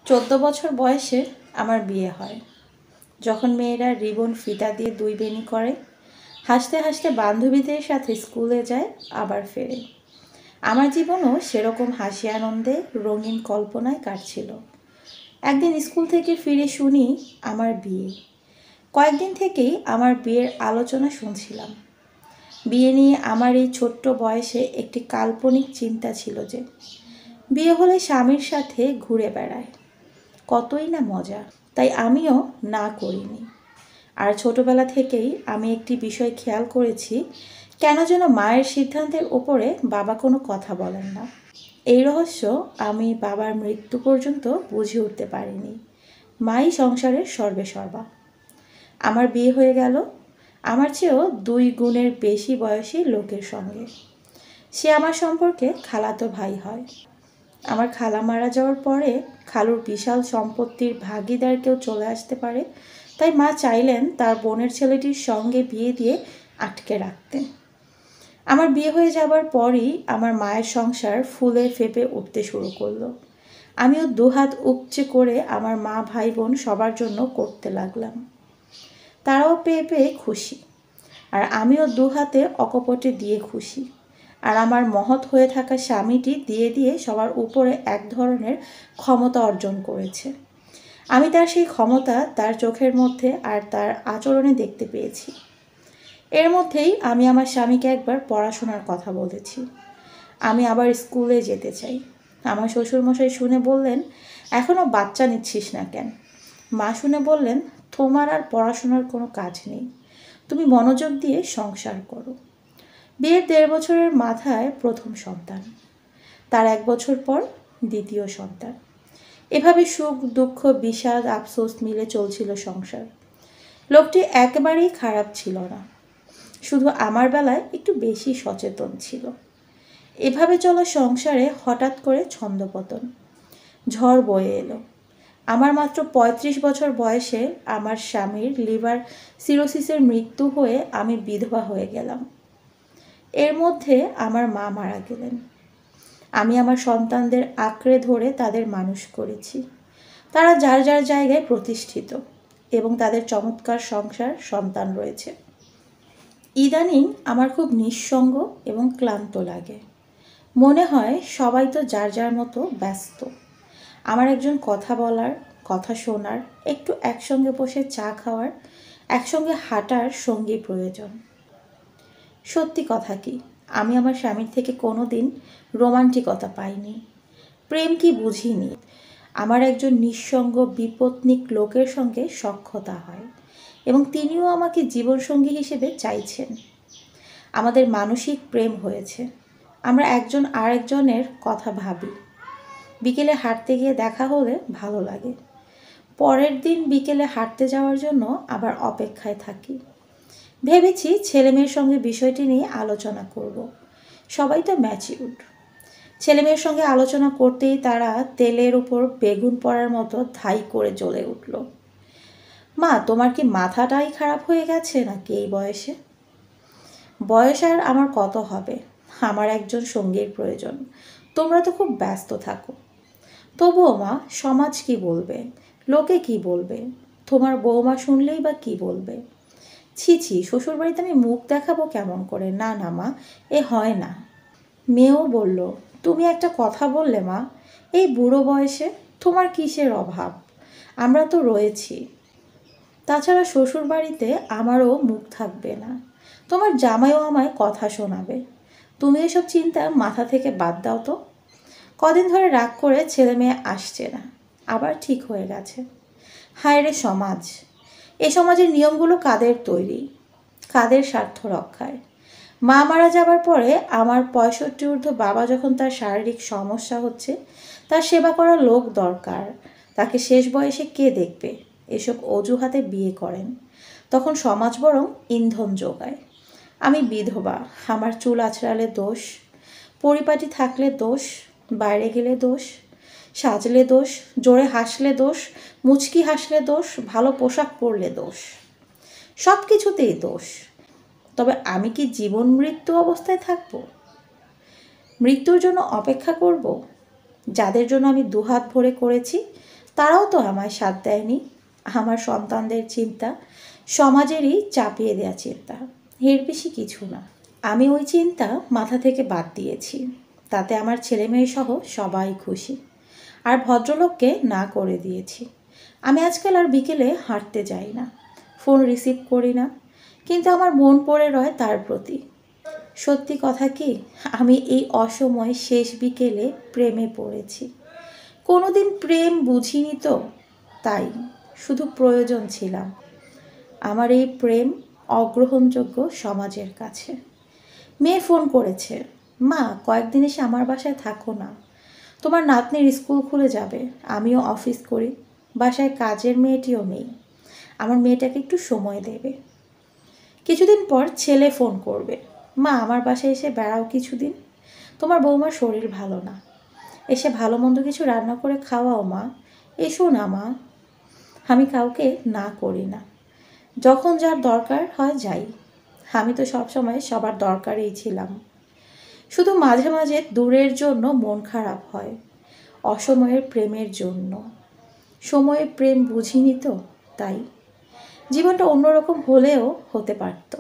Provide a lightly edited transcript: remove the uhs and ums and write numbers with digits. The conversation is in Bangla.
14 বছর বয়সে আমার বিয়ে হয়। যখন মেয়েরা রিবন ফিতা দিয়ে 2 বেনি করে, হাসতে হাসতে বান্ধবীদের সাথে স্কুলে যায়, আবার ফেরে। আমার জীবনও সেরকম হাসি আনন্দে রঙিন কল্পনায় কাটছিল। একদিন স্কুল থেকে ফিরে শুনি আমার বিয়ে। কয়েকদিন থেকেই আমার বিয়ের আলোচনা শুনছিলাম। বিয়ে নিয়ে আমার এই ছোট্ট বয়সে একটি কাল্পনিক চিন্তা ছিল যে বিয়ে হলে স্বামীর সাথে ঘুরে বেড়ায়, কতই না মজা। তাই আমিও না করিনি। আর ছোটবেলা থেকেই আমি একটি বিষয় খেয়াল করেছি, কেন যেন মায়ের সিদ্ধান্তের ওপরে বাবা কোনো কথা বলেন না। এই রহস্য আমি বাবার মৃত্যু পর্যন্ত বুঝে উঠতে পারিনি। মাই সংসারের সর্বেসর্বা। আমার বিয়ে হয়ে গেল আমার চেয়েও 2 গুণের বেশি বয়সী লোকের সঙ্গে। সে আমার সম্পর্কে খালাতো ভাই হয়। আমার খালা মারা যাওয়ার পরে খালুর বিশাল সম্পত্তির ভাগিদার কেউ চলে আসতে পারে, তাই মা চাইলেন তার বোনের ছেলেটির সঙ্গে বিয়ে দিয়ে আটকে রাখতে। আমার বিয়ে হয়ে যাবার পরই আমার মায়ের সংসার ফুলে ফেঁপে উঠতে শুরু করলো। আমিও 2 হাত উপচে করে আমার মা ভাই বোন সবার জন্য করতে লাগলাম। তারাও পেয়ে পেয়ে খুশি, আর আমিও 2 হাতে অকপটে দিয়ে খুশি। আর আমার মহৎ হয়ে থাকা স্বামীটি দিয়ে দিয়ে সবার উপরে এক ধরনের ক্ষমতা অর্জন করেছে। আমি তার সেই ক্ষমতা তার চোখের মধ্যে আর তার আচরণে দেখতে পেয়েছি। এর মধ্যেই আমি আমার স্বামীকে একবার পড়াশোনার কথা বলেছি। আমি আবার স্কুলে যেতে চাই। আমার শ্বশুরমশাই শুনে বললেন, এখনও বাচ্চা নিচ্ছিস না কেন? মা শুনে বললেন, তোমার আর পড়াশোনার কোনো কাজ নেই, তুমি মনোযোগ দিয়ে সংসার করো। বিয়ের 1.5 বছরের মাথায় প্রথম সন্তান, তার 1 বছর পর দ্বিতীয় সন্তান। এভাবে সুখ দুঃখ বিষাদ আফসোস মিলে চলছিল সংসার। লোকটি একেবারেই খারাপ ছিল না, শুধু আমার বেলায় একটু বেশি সচেতন ছিল। এভাবে চলা সংসারে হঠাৎ করে ছন্দপতন, ঝড় বয়ে এলো। আমার মাত্র 35 বছর বয়সে আমার স্বামীর লিভার সিরোসিসের মৃত্যু হয়ে আমি বিধবা হয়ে গেলাম। এর মধ্যে আমার মা মারা গেলেন। আমি আমার সন্তানদের আঁকড়ে ধরে তাদের মানুষ করেছি। তারা যার যার জায়গায় প্রতিষ্ঠিত এবং তাদের চমৎকার সংসার সন্তান রয়েছে। ইদানিং আমার খুব নিঃসঙ্গ এবং ক্লান্ত লাগে। মনে হয় সবাই তো যার যার মতো ব্যস্ত। আমার একজন কথা বলার, কথা শোনার, একটু একসঙ্গে বসে চা খাওয়ার, একসঙ্গে হাঁটার সঙ্গী প্রয়োজন। সত্যি কথা কি, আমি আমার স্বামীর থেকে কোনো দিন রোমান্টিকতা পাইনি, প্রেম কি বুঝিনি। আমার একজন নিঃসঙ্গ বিপত্নিক লোকের সঙ্গে সখ্যতা হয় এবং তিনিও আমাকে জীবনসঙ্গী হিসেবে চাইছেন। আমাদের মানসিক প্রেম হয়েছে। আমরা একজন আরেকজনের কথা ভাবি। বিকেলে হাঁটতে গিয়ে দেখা হলে ভালো লাগে। পরের দিন বিকেলে হাঁটতে যাওয়ার জন্য আবার অপেক্ষায় থাকি। ভেবেছি ছেলেমেয়ের সঙ্গে বিষয়টি নিয়ে আলোচনা করব। সবাই তো ম্যাচিউরড। ছেলেমেয়ের সঙ্গে আলোচনা করতেই তারা তেলের উপর বেগুন পড়ার মতো ধাই করে জ্বলে উঠল। মা, তোমার কি মাথাটাই খারাপ হয়ে গেছে নাকি এই বয়সে? বয়স আর আমার কত হবে? আমার একজন সঙ্গীর প্রয়োজন। তোমরা তো খুব ব্যস্ত থাকো। তবুও মা, সমাজ কি বলবে, লোকে কি বলবে, তোমার বৌমা শুনলেই বা কি বলবে? ছি ছি, শ্বশুরবাড়িতে আমি মুখ দেখাবো কেমন করে? না না মা, এ হয় না। মেয়েও বলল, তুমি একটা কথা বললে মা, এই বুড়ো বয়সে তোমার কিসের অভাব? আমরা তো রয়েছি। তাছাড়া শ্বশুরবাড়িতে আমারও মুখ থাকবে না, তোমার জামাইও আমায় কথা শোনাবে। তুমি এসব চিন্তা মাথা থেকে বাদ দাও তো। কদিন ধরে রাগ করে ছেলে মেয়ে আসছে না, আবার ঠিক হয়ে গেছে। হায় রে সমাজ! এ সমাজের নিয়মগুলো কাদের তৈরি, কাদের স্বার্থ রক্ষায়? মা মারা যাবার পরে আমার 65 ঊর্ধ্ব বাবা যখন তার শারীরিক সমস্যা হচ্ছে, তার সেবা করার লোক দরকার, তাকে শেষ বয়সে কে দেখবে, এসব অজুহাতে বিয়ে করেন। তখন সমাজ বরং ইন্ধন যোগায়। আমি বিধবা, আমার চুল আঁচড়ালে দোষ, পরিপাটি থাকলে দোষ, বাইরে গেলে দোষ, সাজলে দোষ, জোরে হাসলে দোষ, মুচকি হাসলে দোষ, ভালো পোশাক পরলে দোষ, সব কিছুতেই দোষ। তবে আমি কি জীবন মৃত্যু অবস্থায় থাকব? মৃত্যুর জন্য অপেক্ষা করব? যাদের জন্য আমি 2 হাত ভরে করেছি তারাও তো আমায় সাথ দেয়নি। আমার সন্তানদের চিন্তা সমাজেরই চাপিয়ে দেওয়া চিন্তা, এর বেশি কিছু না। আমি ওই চিন্তা মাথা থেকে বাদ দিয়েছি। তাতে আমার ছেলে মেয়ে সহ সবাই খুশি। আর ভদ্রলোককে না করে দিয়েছি। আমি আজকাল আর বিকেলে হাঁটতে যাই না, ফোন রিসিভ করি না, কিন্তু আমার মন পড়ে রয় তার প্রতি। সত্যি কথা কি, আমি এই অসময়ে শেষ বিকেলে প্রেমে পড়েছি। কোনোদিন প্রেম বুঝিনি তো, তাই শুধু প্রয়োজন ছিলাম। আমার এই প্রেম অগ্রহণযোগ্য সমাজের কাছে। মেয়ে ফোন করেছে, মা কয়েকদিন এসে আমার বাসায় থাকো না, তোমার নাতনির স্কুল খুলে যাবে, আমিও অফিস করি, বাসায় কাজের মেয়েটিও নেই, আমার মেয়েটাকে একটু সময় দেবে। কিছুদিন পর ছেলে ফোন করবে, মা আমার বাসায় এসে বেড়াও কিছুদিন, তোমার বৌমার শরীর ভালো না, এসে ভালো মন্দ কিছু রান্না করে খাওয়াও মা, এসো না মা। আমি কাউকে না করি না, যখন যার দরকার হয় যাই। আমি তো সবসময় সবার দরকারেই ছিলাম। শুধু মাঝে মাঝে দূরের জন্য মন খারাপ হয়, অসময়ের প্রেমের জন্য। সময়ে প্রেম বুঝিনি তো, তাই জীবনটা অন্যরকম হলেও হতে পারত।